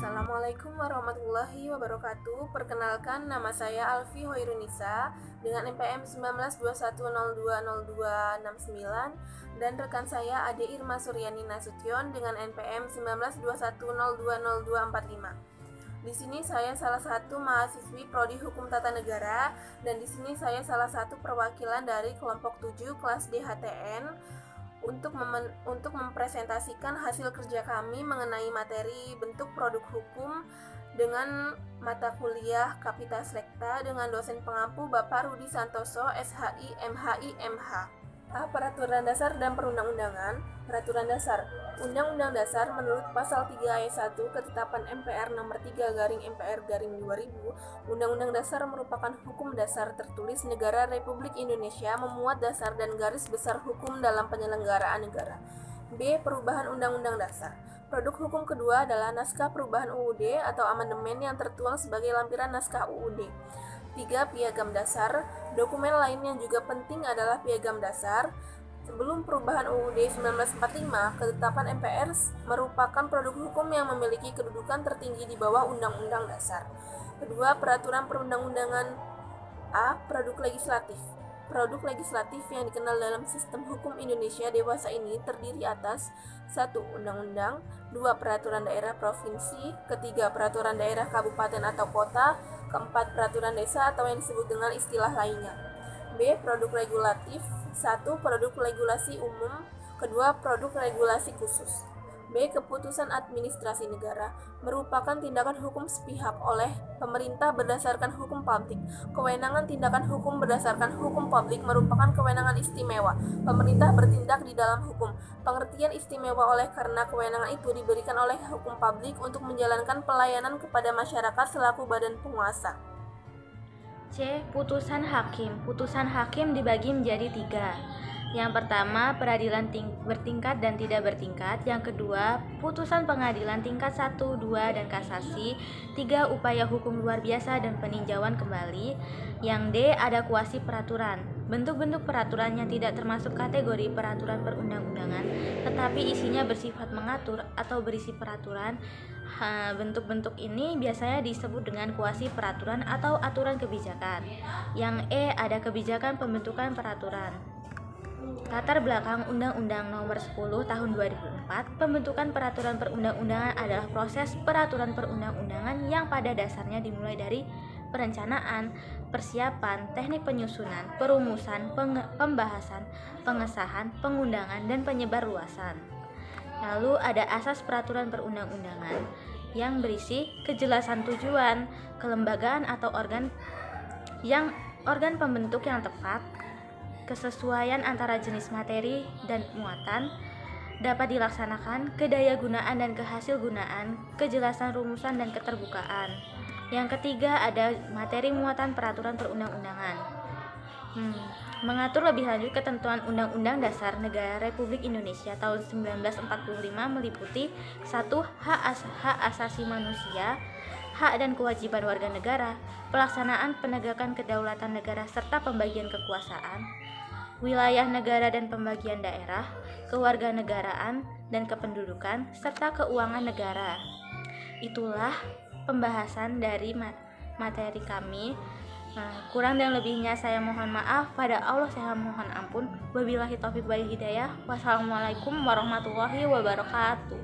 Assalamualaikum warahmatullahi wabarakatuh. Perkenalkan, nama saya Alfi Hoirunisa dengan NPM 1921020269 dan rekan saya Ade Irma Suryani Nasution dengan NPM 1921020245. Di sini saya salah satu mahasiswi Prodi Hukum Tata Negara dan di sini saya salah satu perwakilan dari kelompok 7 kelas DHTN untuk mempresentasikan hasil kerja kami mengenai materi bentuk produk hukum dengan mata kuliah Kapita Selekta dengan dosen pengampu Bapak Rudi Santoso, SHI, MHI, MH. Peraturan dasar dan perundang-undangan. Peraturan dasar. Undang-Undang Dasar menurut pasal 3 ayat 1 Ketetapan MPR nomor 3/MPR/2000, Undang-Undang Dasar merupakan hukum dasar tertulis negara Republik Indonesia, memuat dasar dan garis besar hukum dalam penyelenggaraan negara. B. Perubahan Undang-Undang Dasar. Produk hukum kedua adalah naskah perubahan UUD atau amandemen yang tertuang sebagai lampiran naskah UUD. 3. Piagam Dasar. Dokumen lain yang juga penting adalah Piagam Dasar. Sebelum perubahan UUD 1945, ketetapan MPR merupakan produk hukum yang memiliki kedudukan tertinggi di bawah Undang-Undang Dasar. Kedua, peraturan perundang-undangan. A. Produk legislatif. Produk legislatif yang dikenal dalam sistem hukum Indonesia dewasa ini terdiri atas 1. Undang-undang, 2. Peraturan daerah provinsi, ketiga peraturan daerah kabupaten atau kota, keempat peraturan desa atau yang disebut dengan istilah lainnya. B. Produk regulatif, 1. Produk regulasi umum, kedua produk regulasi khusus. B. Keputusan administrasi negara merupakan tindakan hukum sepihak oleh pemerintah berdasarkan hukum publik. Kewenangan tindakan hukum berdasarkan hukum publik merupakan kewenangan istimewa. Pemerintah bertindak di dalam hukum. Pengertian istimewa oleh karena kewenangan itu diberikan oleh hukum publik untuk menjalankan pelayanan kepada masyarakat selaku badan penguasa. C. Putusan hakim. Putusan hakim dibagi menjadi 3. Yang pertama, peradilan bertingkat dan tidak bertingkat. Yang kedua, putusan pengadilan tingkat 1, 2, dan kasasi. 3. Upaya hukum luar biasa dan peninjauan kembali. Yang D. Ada kuasi peraturan. Bentuk-bentuk peraturan yang tidak termasuk kategori peraturan perundang-undangan, tetapi isinya bersifat mengatur atau berisi peraturan. Bentuk-bentuk ini biasanya disebut dengan kuasi peraturan atau aturan kebijakan. Yang E. Ada kebijakan pembentukan peraturan. Latar belakang Undang-Undang Nomor 10 Tahun 2004, pembentukan peraturan perundang-undangan adalah proses peraturan perundang-undangan yang pada dasarnya dimulai dari perencanaan, persiapan, teknik penyusunan, perumusan, pembahasan, pengesahan, pengundangan, dan penyebarluasan. Lalu ada asas peraturan perundang-undangan yang berisi kejelasan tujuan, kelembagaan atau organ pembentuk yang tepat, kesesuaian antara jenis materi dan muatan, dapat dilaksanakan, kedayagunaan dan kehasilgunaan, kejelasan rumusan dan keterbukaan. Yang ketiga ada materi muatan peraturan perundang-undangan. Mengatur lebih lanjut ketentuan Undang-Undang Dasar Negara Republik Indonesia tahun 1945 meliputi 1. Hak asasi manusia, hak dan kewajiban warga negara, pelaksanaan penegakan kedaulatan negara serta pembagian kekuasaan, wilayah negara dan pembagian daerah, kewarganegaraan dan kependudukan, serta keuangan negara. Itulah pembahasan dari materi kami. Kurang dan lebihnya saya mohon maaf. Pada Allah saya mohon ampun. Wabillahi taufiq wal hidayah. Wassalamualaikum warahmatullahi wabarakatuh.